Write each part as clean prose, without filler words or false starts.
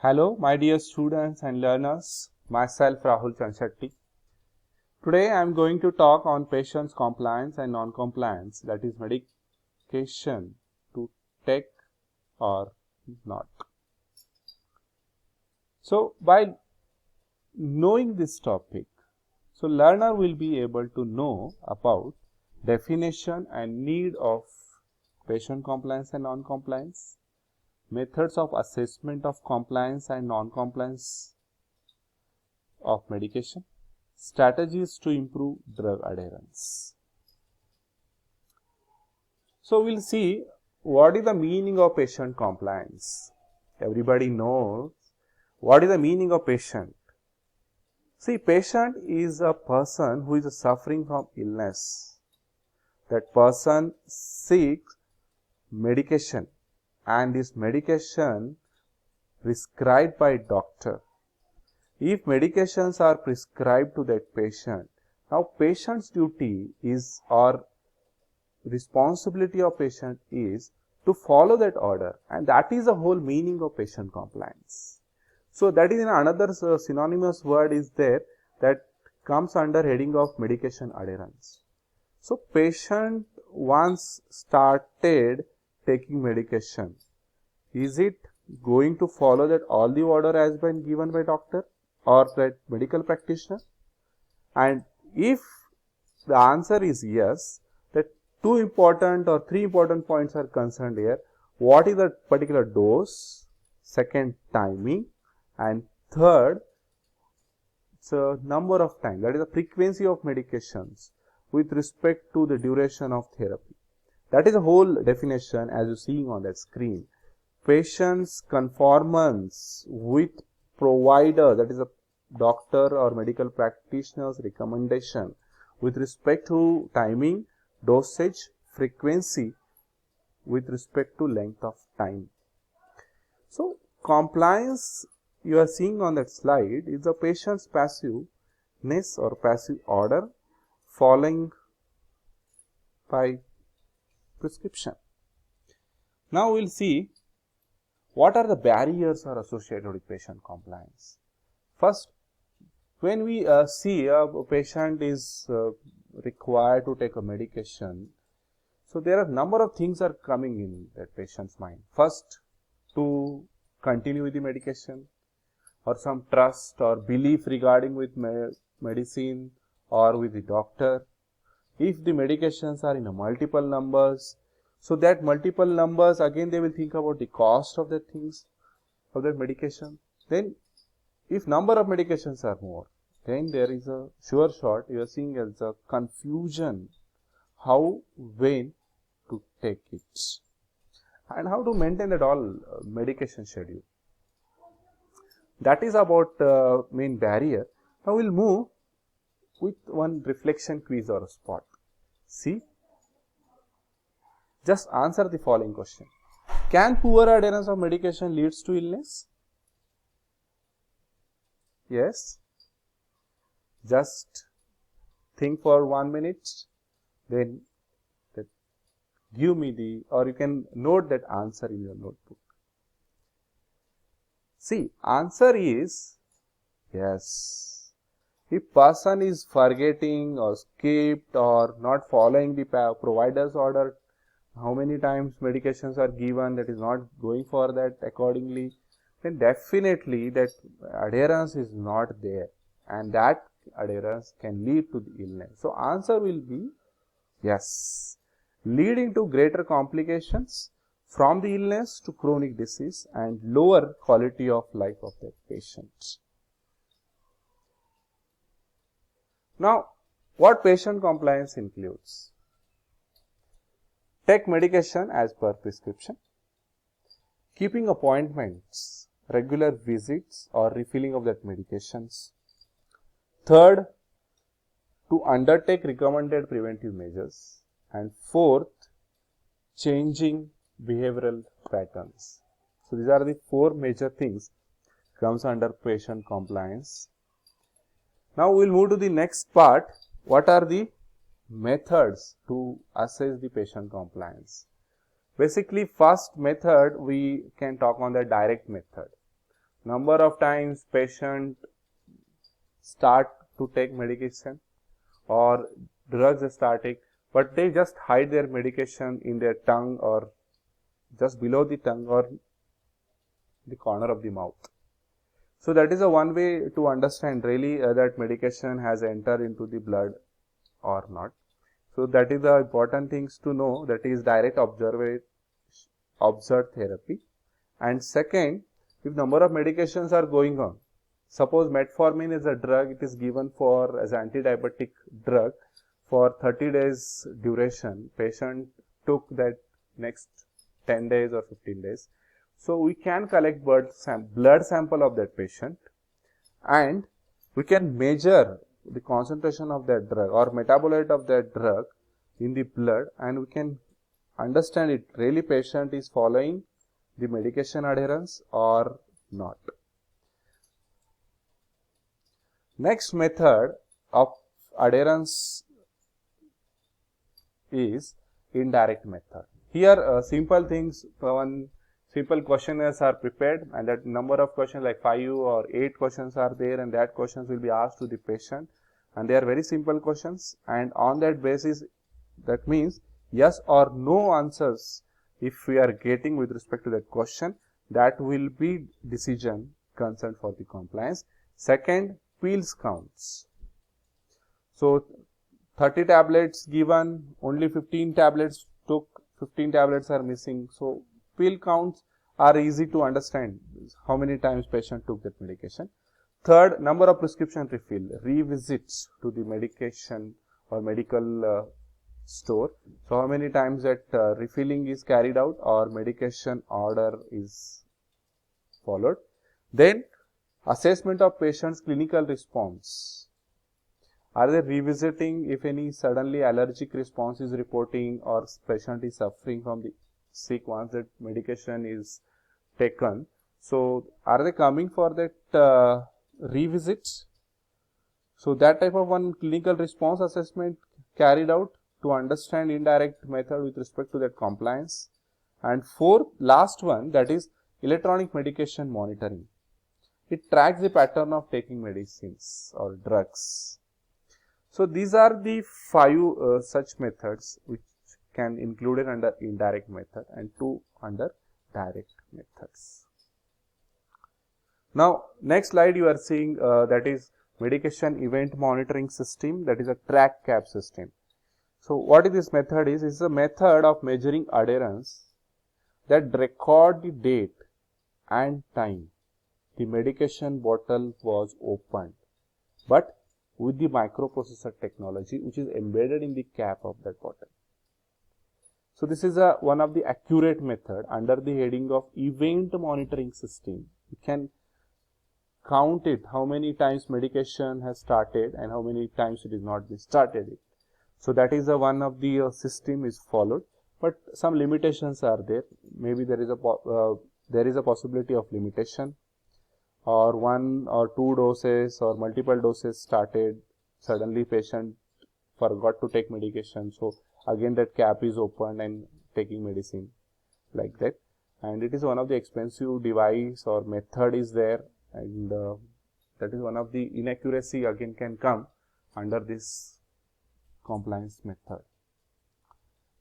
Hello, my dear students and learners. Myself Rahul Chanshetty. Today I am going to talk on patient's compliance and non-compliance, that is medication to take or not. So, by knowing this topic, learner will be able to know about definition and need of patient compliance and non-compliance, methods of assessment of compliance and non-compliance of medication, strategies to improve drug adherence. So, we will see what is the meaning of patient compliance. Everybody knows what is the meaning of patient. See, patient is a person who is suffering from illness. That person seeks medication and this medication prescribed by doctor. If medications are prescribed to that patient, now patient's duty is or responsibility of patient is to follow that order, and that is the whole meaning of patient compliance. So that is another synonymous word is there that comes under heading of medication adherence. So patient once started taking medication, is it going to follow that all the order has been given by doctor or that medical practitioner? And if the answer is yes, that two important or three important points are concerned here. What is the particular dose, second timing, and third so number of time, that is the frequency of medications with respect to the duration of therapy. That is the whole definition as you seeing on that screen. Patient's conformance with provider, that is a doctor or medical practitioner's recommendation with respect to timing, dosage, frequency with respect to length of time. So, compliance you are seeing on that slide is the patient's passiveness or passive order following by prescription. Now, we will see what are the barriers are associated with patient compliance. First, when we see a patient is required to take a medication, so there are number of things are coming in that patient's mind. First, to continue with the medication, or some trust or belief regarding with medicine or with the doctor. If the medications are in a multiple numbers, so that multiple numbers again they will think about the cost of the things of that medication. Then if number of medications are more, then there is a sure shot you are seeing as a confusion how, when to take it and how to maintain that all medication schedule. That is about main barrier. Now we will move with one reflection quiz or a spot. See, just answer the following question. Can poor adherence of medication leads to illness? Yes. Just think for 1 minute, then give me the, or you can note that answer in your notebook. See, answer is yes. If person is forgetting or skipped or not following the provider's order, how many times medications are given, that is not going for that accordingly, then definitely that adherence is not there and that adherence can lead to the illness. So answer will be yes, leading to greater complications from the illness to chronic disease and lower quality of life of the patient. Now, what patient compliance includes? Take medication as per prescription, keeping appointments, regular visits or refilling of that medications. Third, to undertake recommended preventive measures. And fourth, changing behavioral patterns. So these are the four major things comes under patient compliance. Now we will move to the next part. What are the methods to assess the patient compliance? Basically, first method we can talk on the direct method. number of times patient start to take medication or drugs starting, but they just hide their medication in their tongue or just below the tongue or the corner of the mouth. So that is a one way to understand really that medication has entered into the blood or not. So that is the important things to know, that is direct observed therapy. And second, if number of medications are going on, suppose metformin is a drug, it is given for as antidiabetic drug for 30 days duration, patient took that next 10 days or 15 days. So we can collect blood sample of that patient and we can measure the concentration of that drug or metabolite of that drug in the blood, and we can understand it really patient is following the medication adherence or not. Next method of adherence is indirect method. Here simple things, one simple questionnaires are prepared, and that number of questions like 5 or 8 questions are there, and that questions will be asked to the patient, and they are very simple questions, and on that basis, that means yes or no answers if we are getting with respect to that question, that will be decision concern for the compliance. Second, pills counts. So 30 tablets given, only 15 tablets took, 15 tablets are missing. So pill counts are easy to understand, how many times patient took that medication. Third, number of prescription refill, revisits to the medication or medical store. So how many times that refilling is carried out or medication order is followed. Then assessment of patient's clinical response. Are they revisiting if any suddenly allergic response is reporting or patient is suffering from the sick once that medication is taken? So are they coming for that revisits? So that type of one clinical response assessment carried out to understand indirect method with respect to that compliance. And fourth, last one, that is electronic medication monitoring. It tracks the pattern of taking medicines or drugs. So these are the 5 such methods which can included under indirect method and 2 under direct methods. Now next slide you are seeing that is medication event monitoring system, that is a TrackCAP system. So what is this method is? It's a method of measuring adherence that record the date and time the medication bottle was opened, but with the microprocessor technology which is embedded in the cap of that bottle. So this is one of the accurate method under the heading of event monitoring system. You can count it, how many times medication has started and how many times it is not been started. So that is one of the system is followed, but some limitations are there. Maybe there is a possibility of limitation, or 1 or 2 doses or multiple doses started, suddenly patient forgot to take medication, so again that cap is opened and taking medicine like that, and it is one of the expensive device or method is there, and that is one of the inaccuracy again can come under this compliance method.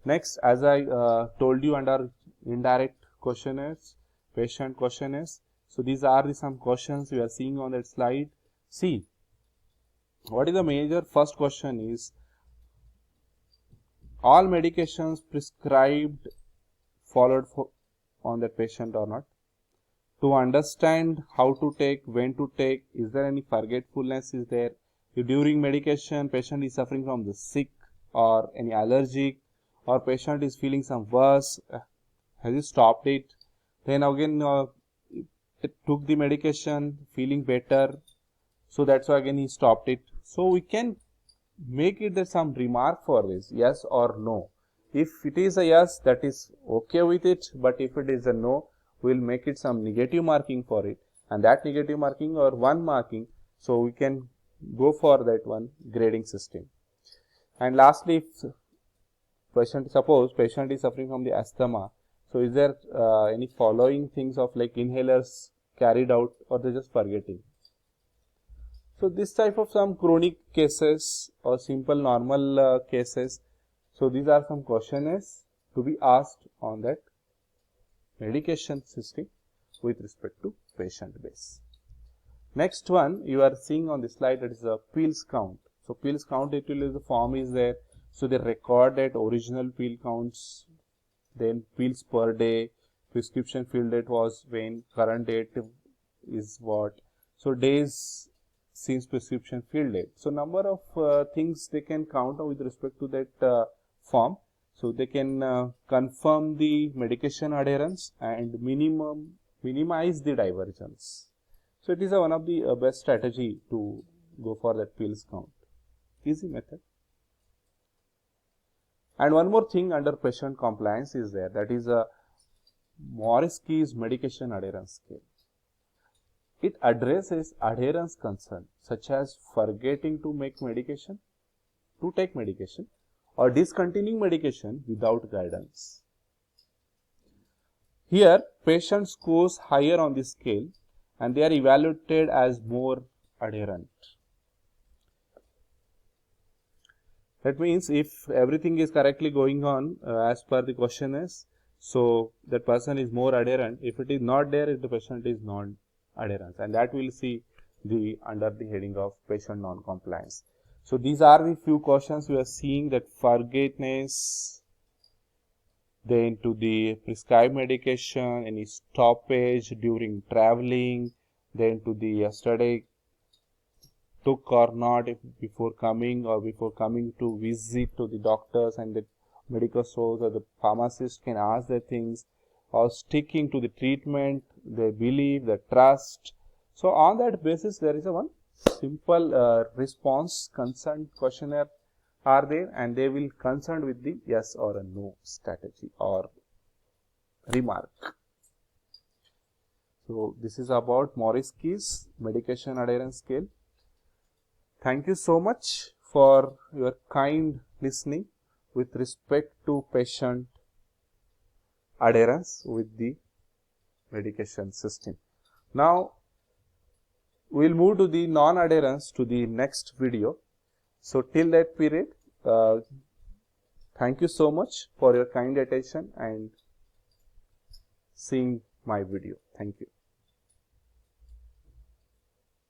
Next, as I told you, under indirect questionnaires, patient questionnaires, so these are some questions we are seeing on that slide. See, what is the major first question is, all medications prescribed followed on that patient or not? To understand how to take, when to take, is there any forgetfulness is there? If during medication patient is suffering from the sick or any allergic, or patient is feeling some worse, has he stopped it? Then again took the medication, feeling better, so that's why again he stopped it. So we can make it some remark for this, yes or no. If it is a yes, that is okay with it, but if it is a no, we will make it some negative marking for it, and that negative marking or 1 marking, so we can go for that one grading system. And lastly, if suppose patient is suffering from the asthma, so is there any following things of like inhalers carried out or they're just forgetting. So this type of some chronic cases or simple normal cases. So these are some questionnaires to be asked on that medication system with respect to patient base. Next one you are seeing on the slide, that is a pills count. So pills count, it will, the form is there. So they recorded original pill counts, then pills per day, prescription fill date was when, current date is what. So days since prescription fill date. So number of things they can count with respect to that form. So they can confirm the medication adherence and minimize the divergence. So it is one of the best strategy to go for that pills count. Easy method. And one more thing under patient compliance is there, that is a Morrisky's medication adherence scale. It addresses adherence concern such as forgetting to take medication or discontinuing medication without guidance. Here patient scores higher on the scale and they are evaluated as more adherent. That means if everything is correctly going on as per the questionnaires, so that person is more adherent. If it is not there, if the patient is non-adherent, and that will see the under the heading of patient non-compliance. So these are the few questions we are seeing, that forgetfulness, then to the prescribed medication, any stoppage during traveling, then to the yesterday took or not before coming to visit to the doctors and the medical stores, or the pharmacist can ask the things, or sticking to the treatment, they believe, the trust. So on that basis there is a one simple response consent questionnaire are there, and they will concern with the yes or a no strategy or remark. So this is about Morrisky's medication adherence scale. Thank you so much for your kind listening with respect to patient adherence with the medication system. Now we will move to the non-adherence to the next video. So till that period, thank you so much for your kind attention and seeing my video. Thank you.